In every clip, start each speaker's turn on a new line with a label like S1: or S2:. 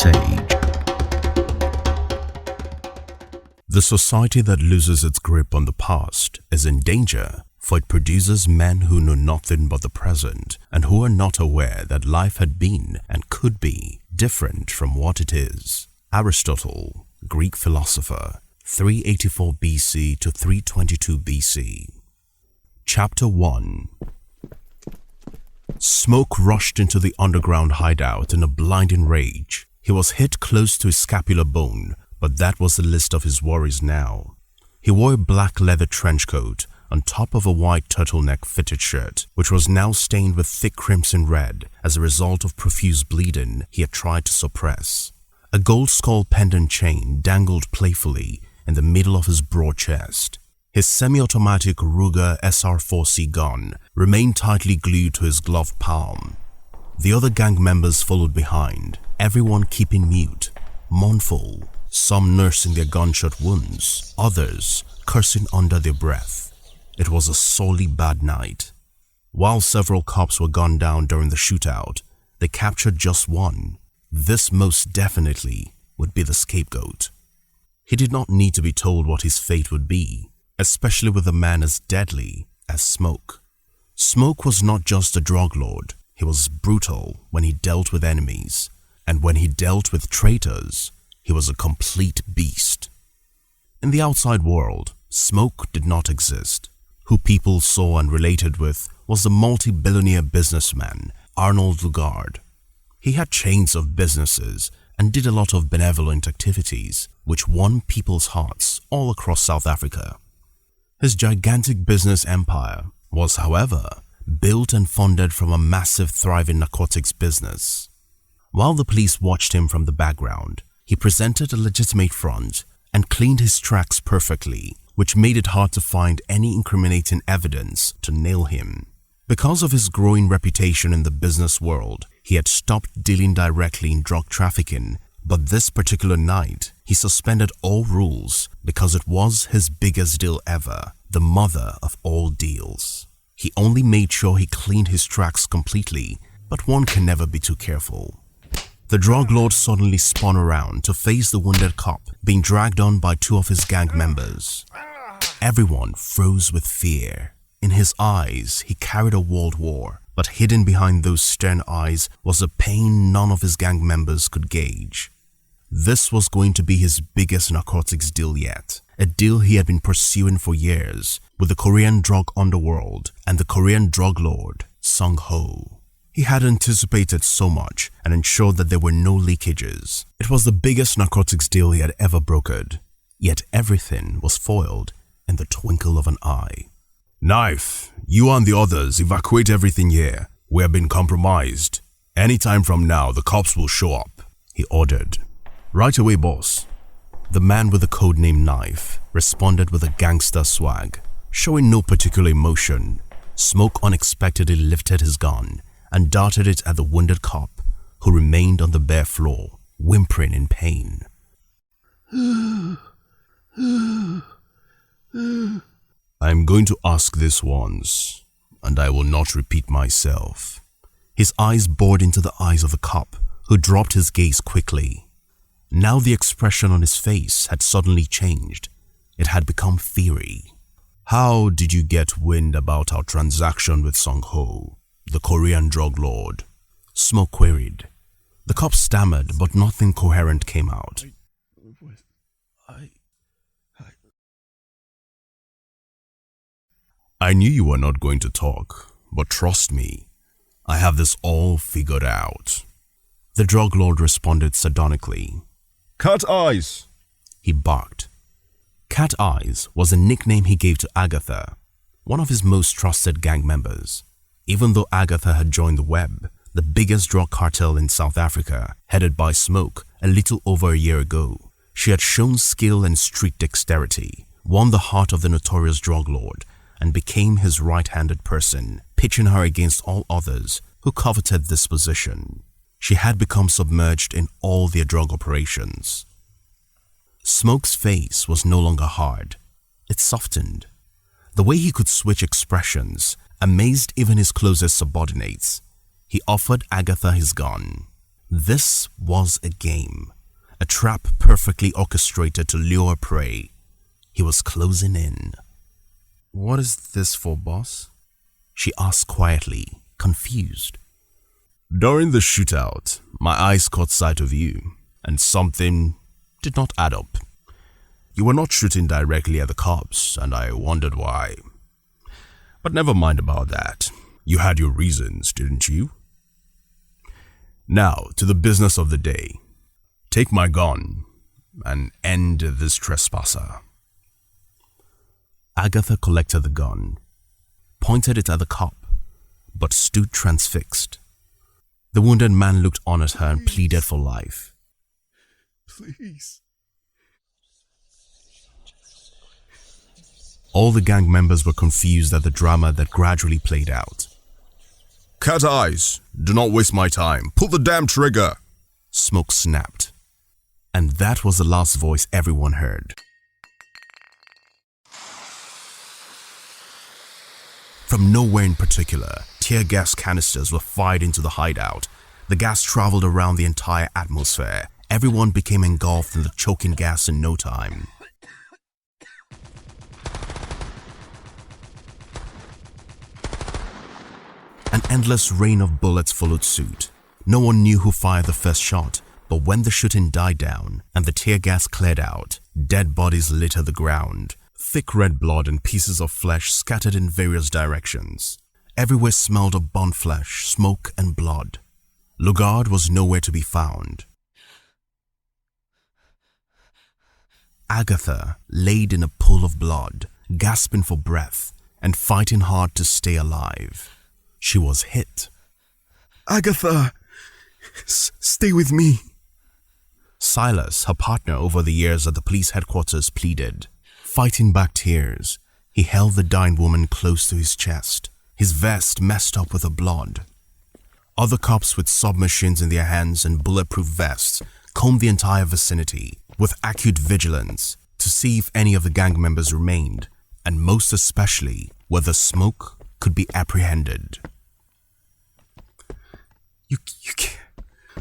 S1: Sage. The society that loses its grip on the past is in danger, for it produces men who know nothing but the present and who are not aware that life had been and could be different from what it is. Aristotle, Greek philosopher, 384 BC to 322 BC. Chapter 1. Smoke rushed into the underground hideout in a blinding rage. He was hit close to his scapular bone, but that was the least of his worries now. He wore a black leather trench coat on top of a white turtleneck fitted shirt, which was now stained with thick crimson red as a result of profuse bleeding he had tried to suppress. A gold skull pendant chain dangled playfully in the middle of his broad chest. His semi-automatic Ruger SR-4C gun remained tightly glued to his gloved palm. The other gang members followed behind, everyone keeping mute, mournful, some nursing their gunshot wounds, others cursing under their breath. It was a sorely bad night. While several cops were gunned down during the shootout, they captured just one. This most definitely would be the scapegoat. He did not need to be told what his fate would be, especially with a man as deadly as Smoke. Smoke was not just a drug lord, he was brutal when he dealt with enemies, and when he dealt with traitors, he was a complete beast. In the outside world, Smoke did not exist. Who people saw and related with was the multi-billionaire businessman Arnold Lugard. He had chains of businesses and did a lot of benevolent activities which won people's hearts all across South Africa. His gigantic business empire was, however, built and funded from a massive thriving narcotics business. While the police watched him from the background, he presented a legitimate front and cleaned his tracks perfectly, which made it hard to find any incriminating evidence to nail him. Because of his growing reputation in the business world, he had stopped dealing directly in drug trafficking, but this particular night, he suspended all rules because it was his biggest deal ever, the mother of all deals. He only made sure he cleaned his tracks completely, but one can never be too careful. The drug lord suddenly spun around to face the wounded cop being dragged on by two of his gang members. Everyone froze with fear. In his eyes, he carried a world war, but hidden behind those stern eyes was a pain none of his gang members could gauge. This was going to be his biggest narcotics deal yet, a deal he had been pursuing for years with the Korean drug underworld and the Korean drug lord, Sung-ho. He had anticipated so much and ensured that there were no leakages. It was the biggest narcotics deal he had ever brokered, yet everything was foiled in the twinkle of an eye. "Knife, you and the others evacuate everything here. We have been compromised. Anytime from now, the cops will show up," he ordered. "Right away, boss." The man with the codename Knife responded with a gangster swag. Showing no particular emotion, Smoke unexpectedly lifted his gun and darted it at the wounded cop, who remained on the bare floor, whimpering in pain. "I'm going to ask this once, and I will not repeat myself." His eyes bored into the eyes of the cop, who dropped his gaze quickly. Now the expression on his face had suddenly changed. It had become fiery. "How did you get wind about our transaction with Sung-ho, the Korean drug lord?" Smoke queried. The cop stammered, but nothing coherent came out. "I knew you were not going to talk, but trust me, I have this all figured out." The drug lord responded sardonically. "Cat Eyes!" he barked. Cat Eyes was a nickname he gave to Agatha, one of his most trusted gang members. Even though Agatha had joined the Web, the biggest drug cartel in South Africa, headed by Smoke a little over a year ago, she had shown skill and street dexterity, won the heart of the notorious drug lord, and became his right-handed person, pitching her against all others who coveted this position. She had become submerged in all their drug operations. Smoke's face was no longer hard. It softened. The way he could switch expressions amazed even his closest subordinates. He offered Agatha his gun. This was a game, a trap perfectly orchestrated to lure prey. He was closing in. "What is this for, boss?" she asked quietly, confused. "During the shootout, my eyes caught sight of you, and something did not add up. You were not shooting directly at the cops, and I wondered why. But never mind about that. You had your reasons, didn't you? Now, to the business of the day. Take my gun and end this trespasser." Agatha collected the gun, pointed it at the cop, but stood transfixed. The wounded man looked on at her and pleaded for life.
S2: "Please."
S1: All the gang members were confused at the drama that gradually played out. "Cat eyes, do not waste my time. Pull the damn trigger," Smoke snapped. And that was the last voice everyone heard. From nowhere in particular, tear gas canisters were fired into the hideout. The gas traveled around the entire atmosphere. Everyone became engulfed in the choking gas in no time. An endless rain of bullets followed suit. No one knew who fired the first shot, but when the shooting died down and the tear gas cleared out, dead bodies littered the ground. Thick red blood and pieces of flesh scattered in various directions. Everywhere smelled of burnt flesh, smoke and blood. Lugard was nowhere to be found. Agatha laid in a pool of blood, gasping for breath and fighting hard to stay alive. She was hit.
S2: "Agatha, stay with me."
S1: Silas, her partner over the years at the police headquarters, pleaded. Fighting back tears, he held the dying woman close to his chest, his vest messed up with her blood. Other cops with submachines in their hands and bulletproof vests combed the entire vicinity with acute vigilance to see if any of the gang members remained, and most especially whether Smoke could be apprehended.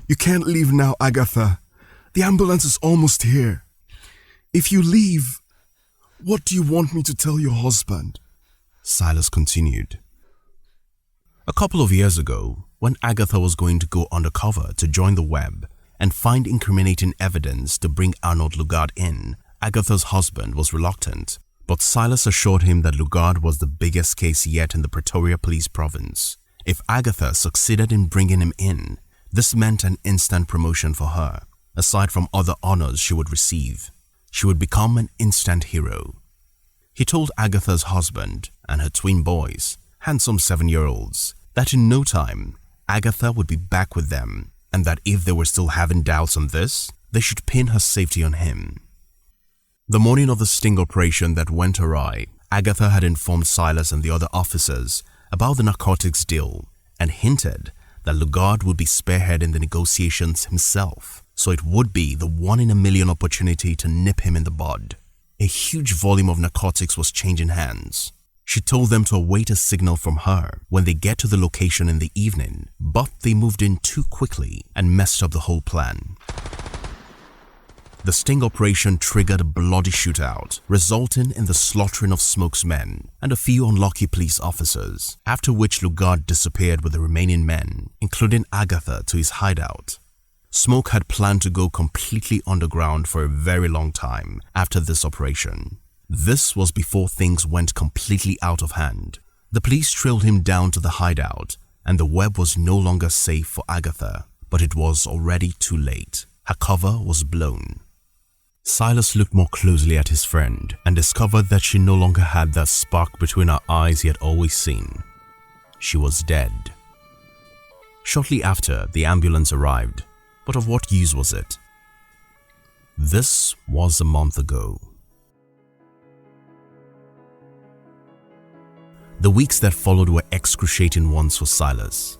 S2: You can't leave now, Agatha. The ambulance is almost here. If you leave, what do you want me to tell your husband?"
S1: Silas continued. A couple of years ago, when Agatha was going to go undercover to join the web and find incriminating evidence to bring Arnold Lugard in, Agatha's husband was reluctant, but Silas assured him that Lugard was the biggest case yet in the Pretoria Police Province. If Agatha succeeded in bringing him in, this meant an instant promotion for her. Aside from other honors she would receive, she would become an instant hero. He told Agatha's husband and her twin boys, handsome 7-year-olds, that in no time, Agatha would be back with them, and that if they were still having doubts on this, they should pin her safety on him. The morning of the sting operation that went awry, Agatha had informed Silas and the other officers about the narcotics deal and hinted that Lugard would be spearheading the negotiations himself, so it would be the 1 in a million opportunity to nip him in the bud. A huge volume of narcotics was changing hands. She told them to await a signal from her when they get to the location in the evening, but they moved in too quickly and messed up the whole plan. The sting operation triggered a bloody shootout, resulting in the slaughtering of Smoke's men and a few unlucky police officers, after which Lugard disappeared with the remaining men, including Agatha, to his hideout. Smoke had planned to go completely underground for a very long time after this operation. This was before things went completely out of hand. The police trailed him down to the hideout, and the web was no longer safe for Agatha, but it was already too late. Her cover was blown. Silas looked more closely at his friend and discovered that she no longer had that spark between her eyes he had always seen. She was dead. Shortly after, the ambulance arrived, but of what use was it? This was a month ago. The weeks that followed were excruciating ones for Silas.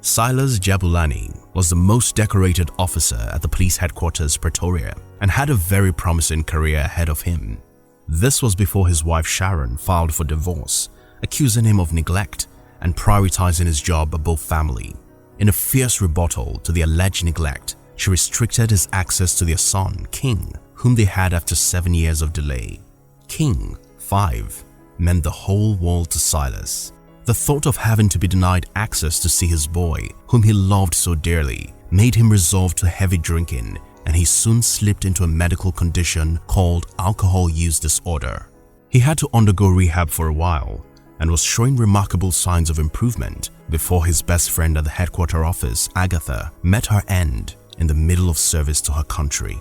S1: Silas Jabulani was the most decorated officer at the police headquarters Pretoria and had a very promising career ahead of him. This was before his wife Sharon filed for divorce, accusing him of neglect and prioritizing his job above family. In a fierce rebuttal to the alleged neglect, she restricted his access to their son, King, whom they had after 7 years of delay. King, 5, meant the whole world to Silas. The thought of having to be denied access to see his boy, whom he loved so dearly, made him resolve to heavy drinking, and he soon slipped into a medical condition called alcohol use disorder. He had to undergo rehab for a while and was showing remarkable signs of improvement before his best friend at the headquarters office, Agatha, met her end in the middle of service to her country.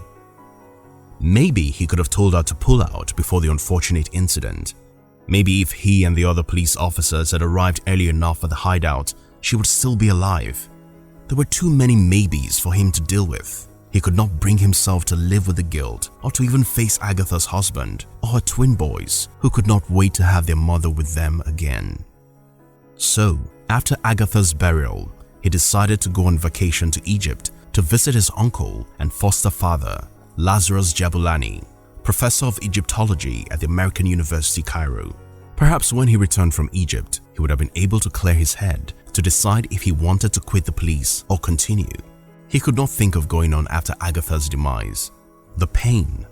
S1: Maybe he could have told her to pull out before the unfortunate incident. Maybe if he and the other police officers had arrived early enough at the hideout, she would still be alive. There were too many maybes for him to deal with. He could not bring himself to live with the guilt or to even face Agatha's husband or her twin boys, who could not wait to have their mother with them again. So, after Agatha's burial, he decided to go on vacation to Egypt to visit his uncle and foster father, Lazarus Jabulani, professor of Egyptology at the American University, Cairo. Perhaps when he returned from Egypt, he would have been able to clear his head to decide if he wanted to quit the police or continue. He could not think of going on after Agatha's demise. The pain,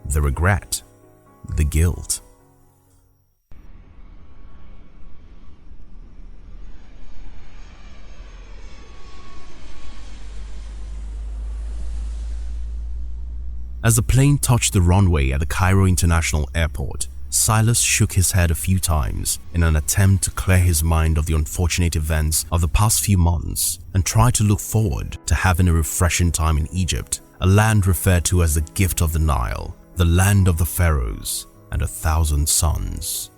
S1: the regret, the guilt. As the plane touched the runway at the Cairo International Airport, Silas shook his head a few times in an attempt to clear his mind of the unfortunate events of the past few months and try to look forward to having a refreshing time in Egypt, a land referred to as the gift of the Nile, the land of the pharaohs and 1,000 suns.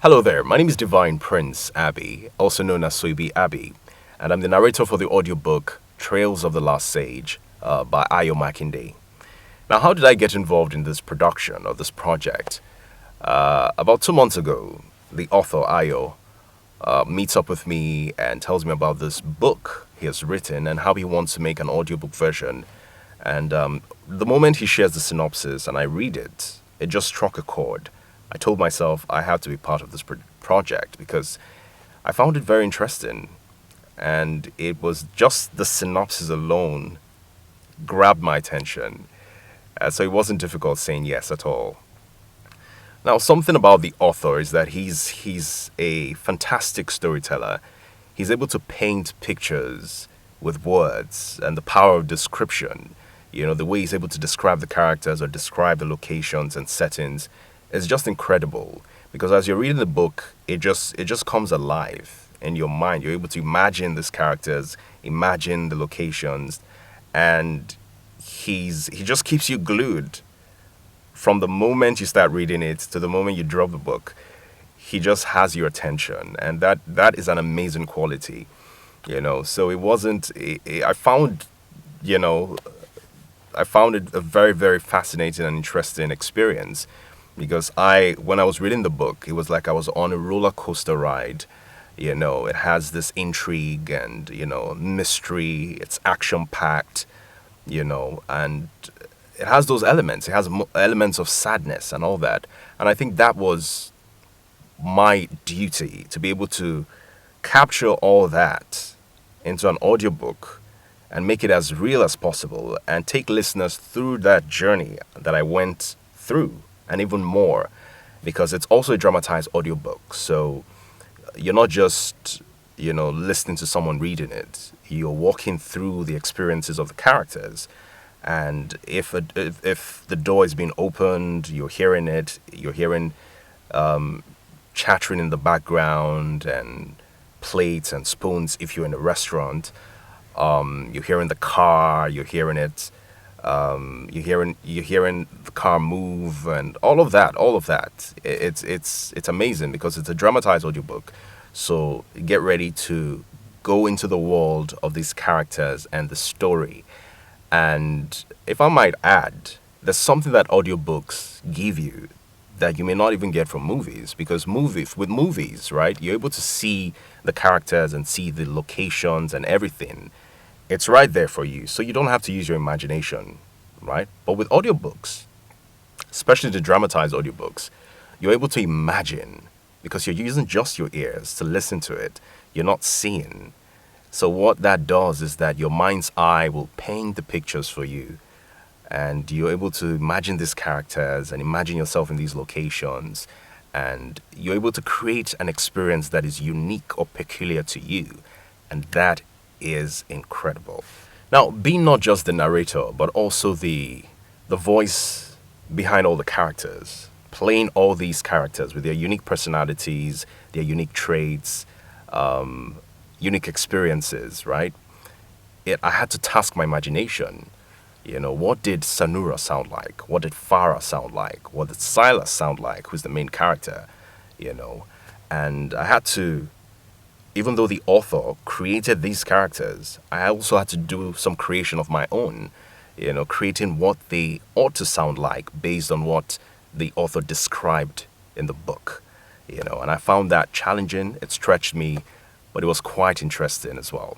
S3: Hello there, my name is Divine Prince Abbey, also known as Soibi Abbey, and I'm the narrator for the audiobook Trails of the Last Sage by Ayo Makinde. Now, how did I get involved in this production or this project? About 2 months ago, the author, Ayo, meets up with me and tells me about this book he has written and how he wants to make an audiobook version. And the moment he shares the synopsis and I read it, it just struck a chord. I told myself I have to be part of this project because I found it very interesting. And it was just the synopsis alone grabbed my attention. So it wasn't difficult saying yes at all. Now, something about the author is that he's a fantastic storyteller. He's able to paint pictures with words and the power of description. You know, the way he's able to describe the characters or describe the locations and settings is just incredible. Because as you're reading the book, it just comes alive in your mind. You're able to imagine these characters, imagine the locations, and he just keeps you glued from the moment you start reading it to the moment you drop the book. He just has your attention, and that is an amazing quality, you know. So it wasn't. I found it a very, very fascinating and interesting experience because when I was reading the book, it was like I was on a roller coaster ride. You know, it has this intrigue and mystery. It's action packed. And it has those elements. It has elements of sadness and all that. And I think that was my duty, to be able to capture all that into an audiobook and make it as real as possible and take listeners through that journey that I went through and even more, because it's also a dramatized audiobook. So you're not just listening to someone reading it. You're walking through the experiences of the characters, and if the door is being opened, you're hearing it. You're hearing chattering in the background and plates and spoons. If you're in a restaurant, you're hearing the car. You're hearing it. You're hearing the car move and all of that. It's amazing because it's a dramatized audiobook. So get ready to go into the world of these characters and the story. And if I might add, there's something that audiobooks give you that you may not even get from movies, because with movies, right, you're able to see the characters and see the locations and everything. It's right there for you, so you don't have to use your imagination, right? But with audiobooks, especially the dramatized audiobooks, you're able to imagine because you're using just your ears to listen to it. You're not seeing. So what that does is that your mind's eye will paint the pictures for you, and you're able to imagine these characters and imagine yourself in these locations, and you're able to create an experience that is unique or peculiar to you, and that is incredible. Now, being not just the narrator but also the voice behind all the characters, playing all these characters with their unique personalities, their unique traits, unique experiences, right? I had to task my imagination. What did Sanura sound like? What did Farah sound like? What did Silas sound like, who's the main character? You know, and I had to, even though the author created these characters, I also had to do some creation of my own, creating what they ought to sound like based on what the author described in the book. And I found that challenging. It stretched me, but it was quite interesting as well.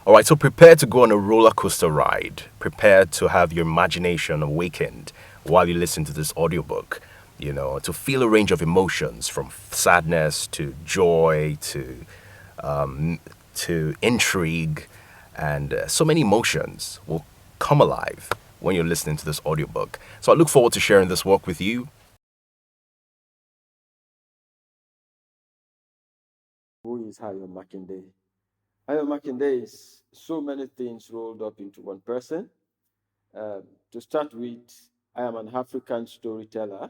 S3: All right, so prepare to go on a roller coaster ride. Prepare to have your imagination awakened while you listen to this audiobook, to feel a range of emotions from sadness to joy to intrigue, and so many emotions will come alive when you're listening to this audiobook. So I look forward to sharing this work with you.
S4: Who is Ayo Makinde? Ayo Makinde is so many things rolled up into one person. To start with, I am an African storyteller.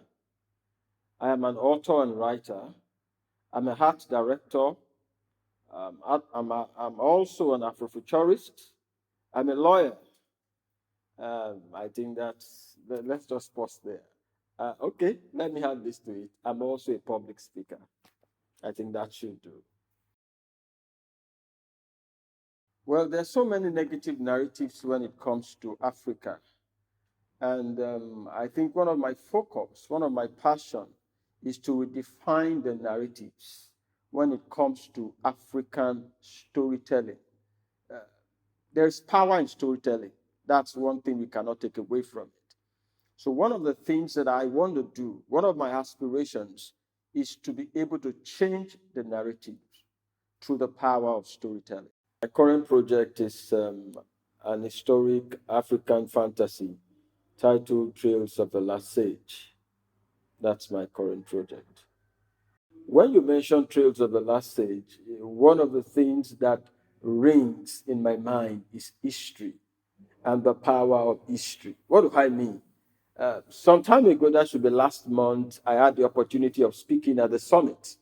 S4: I am an author and writer. I'm a art director. I'm also an Afrofuturist. I'm a lawyer. I think let's just pause there. Okay, let me add this to it. I'm also a public speaker. I think that should do. Well, there's so many negative narratives when it comes to Africa. And I think one of my focus, one of my passion is to redefine the narratives when it comes to African storytelling. Uh, there's power in storytelling. That's one thing we cannot take away from it. So one of the things that I want to do, one of my aspirations is to be able to change the narrative through the power of storytelling. My current project is an historic African fantasy titled Trails of the Last Sage. That's my current project. When you mention Trails of the Last Sage, one of the things that rings in my mind is history and the power of history. What do I mean? Some time ago, that should be last month, I had the opportunity of speaking at the summit.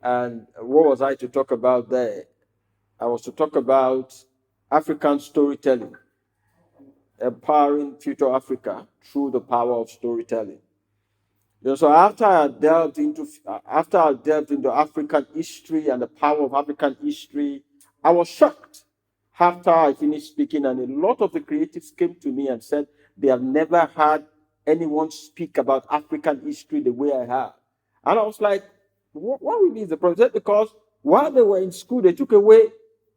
S4: And what was I to talk about there? I was to talk about African storytelling, empowering future Africa through the power of storytelling. So after I delved into African history and the power of African history, I was shocked after I finished speaking, and a lot of the creatives came to me and said they have never had anyone speak about African history the way I have. And I was like, what really is the problem? Because while they were in school, they took away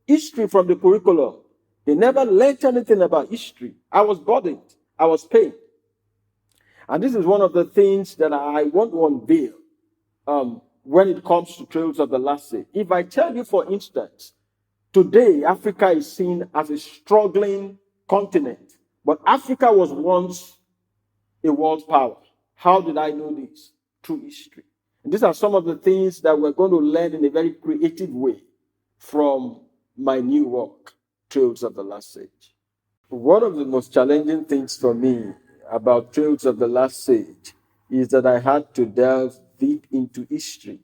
S4: history from the curriculum. They never learned anything about history. I was burdened. I was pained. And this is one of the things that I want to unveil when it comes to Trails of the Last Day. If I tell you, for instance, today Africa is seen as a struggling continent, but Africa was once a world power. How did I know this? Through history. And these are some of the things that we're going to learn in a very creative way from my new work, Trails of the Last Sage. One of the most challenging things for me about Trails of the Last Sage is that I had to delve deep into history.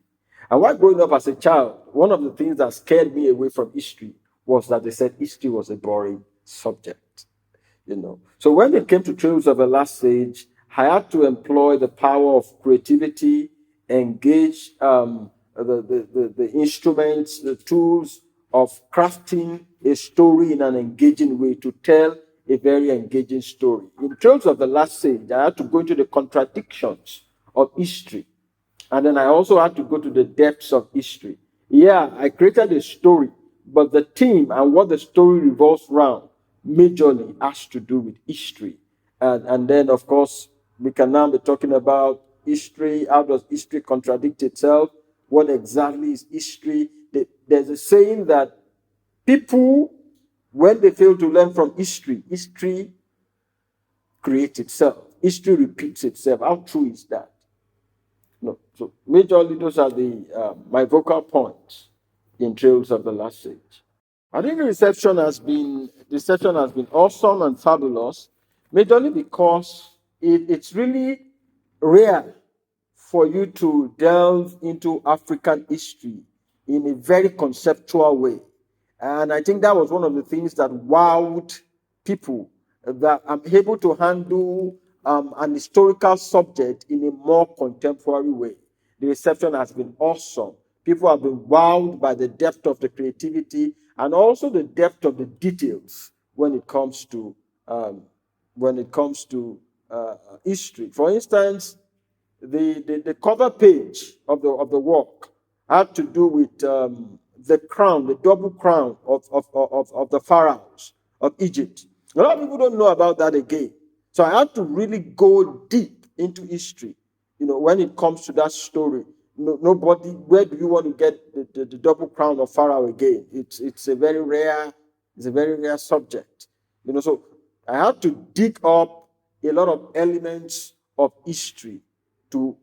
S4: And while growing up as a child, one of the things that scared me away from history was that they said history was a boring subject. So when it came to Trails of the Last Sage, I had to employ the power of creativity, engage the instruments, the tools of crafting a story in an engaging way to tell a very engaging story. In Trails of the Last Sage, I had to go into the contradictions of history. And then I also had to go to the depths of history. Yeah, I created a story, but the theme and what the story revolves around majorly has to do with history. And then, of course, we can now be talking about history. How does history contradict itself? What exactly is history? There's a saying that people, when they fail to learn from history, history creates itself. History repeats itself. How true is that? No. So majorly those are the my vocal points in Trails of the Last Sage. I think the reception has been awesome and fabulous, majorly because it's really rare for you to delve into African history in a very conceptual way. And I think that was one of the things that wowed people, that I'm able to handle an historical subject in a more contemporary way. The reception has been awesome. People have been wowed by the depth of the creativity and also the depth of the details when it comes to um, history. For instance, the cover page of the work had to do with the crown, the double crown of the pharaohs of Egypt. A lot of people don't know about that again. So I had to really go deep into history, when it comes to that story. Nobody, where do you want to get the double crown of Pharaoh again? It's a very rare, subject. So I had to dig up a lot of elements of history to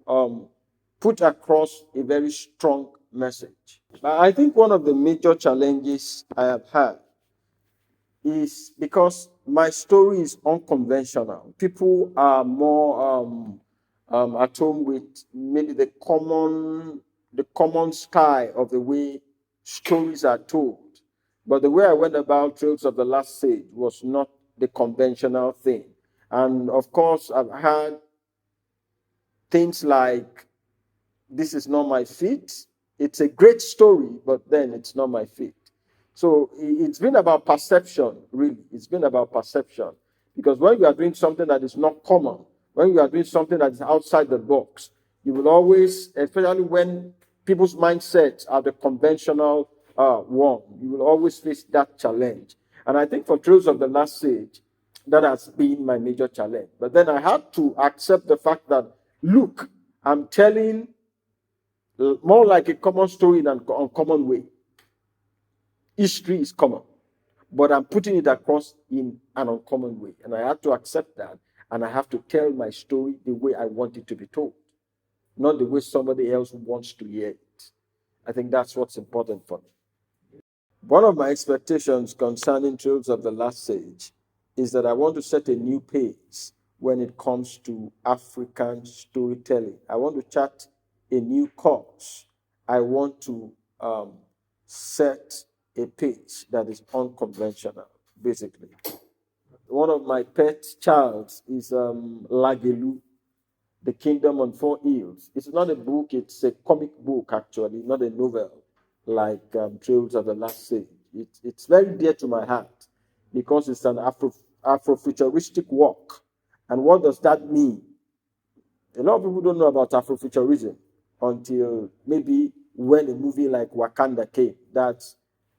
S4: put across a very strong message. I think one of the major challenges I have had is because my story is unconventional. People are more at home with maybe the common sky of the way stories are told. But the way I went about Trails of the Last Sage was not the conventional thing. And of course, I've had things like, this is not my feat. It's a great story, but then it's not my feat. So it's been about perception, really. It's been about perception. Because when you are doing something that is not common, when you are doing something that is outside the box, you will always, especially when people's mindsets are the conventional one, you will always face that challenge. And I think for Trails of the Last Sage, that has been my major challenge. But then I had to accept the fact that, look, I'm telling more like a common story than an uncommon way. History is common, but I'm putting it across in an uncommon way. And I have to accept that. And I have to tell my story the way I want it to be told, not the way somebody else wants to hear it. I think that's what's important for me. One of my expectations concerning Trails of the Last Sage is that I want to set a new pace when it comes to African storytelling. I want to chart a new course. I want to set a pace that is unconventional, basically. One of my pet childs is Lagelu, The Kingdom on Four Hills. It's not a book, it's a comic book, actually, not a novel like Trails of the Last Sage. It's very dear to my heart because it's an Afrofuturistic work. And what does that mean? A lot of people don't know about Afrofuturism until maybe when a movie like Wakanda came. That's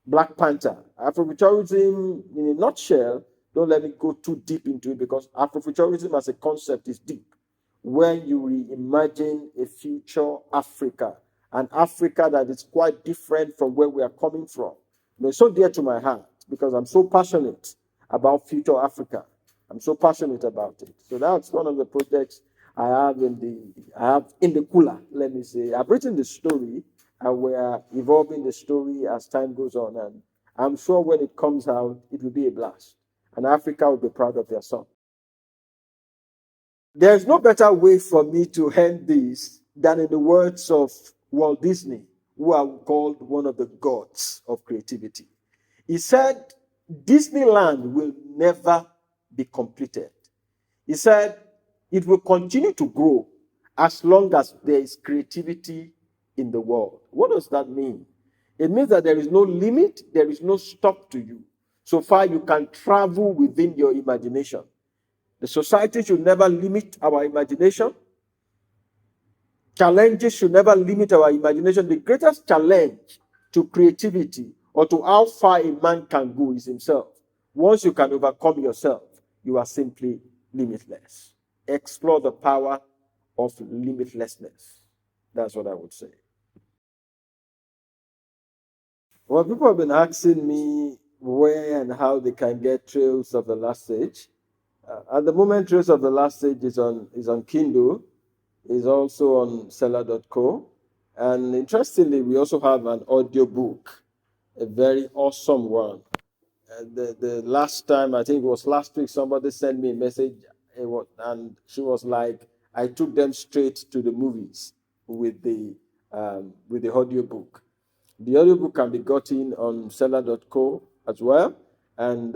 S4: Black Panther. Afrofuturism, in a nutshell, don't let me go too deep into it because Afrofuturism as a concept is deep. When you reimagine a future Africa, an Africa that is quite different from where we are coming from. It's so dear to my heart because I'm so passionate about future Africa. I'm so passionate about it. So that's one of the projects I have in the cooler, let me say. I've written the story and we're evolving the story as time goes on. And I'm sure when it comes out, it will be a blast. And Africa will be proud of their son. There's no better way for me to end this than in the words of Walt Disney, who are called one of the gods of creativity. He said, Disneyland will never be completed. He said, it will continue to grow as long as there is creativity in the world. What does that mean? It means that there is no limit, there is no stop to you. So far, you can travel within your imagination. The society should never limit our imagination. Challenges should never limit our imagination. The greatest challenge to creativity or to how far a man can go is himself. Once you can overcome yourself, you are simply limitless. Explore the power of limitlessness. That's what I would say. Well, people have been asking me where and how they can get Trails of the Last Stage. At the moment, Trails of the Last Stage is on Kindle, is also on seller.co. And interestingly, we also have an audio book, a very awesome one. The last time, I think it was last week, somebody sent me a message, and she was like, I took them straight to the movies with the audio book. The audiobook can be gotten on seller.co as well. And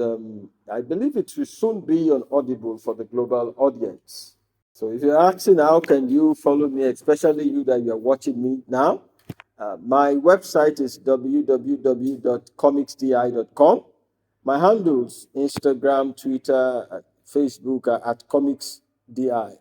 S4: I believe it will soon be on Audible for the global audience. So if you're asking how can you follow me, especially you that you're watching me now, my website is www.comicsdi.com. My handles, Instagram, Twitter, Facebook are at comicsdi.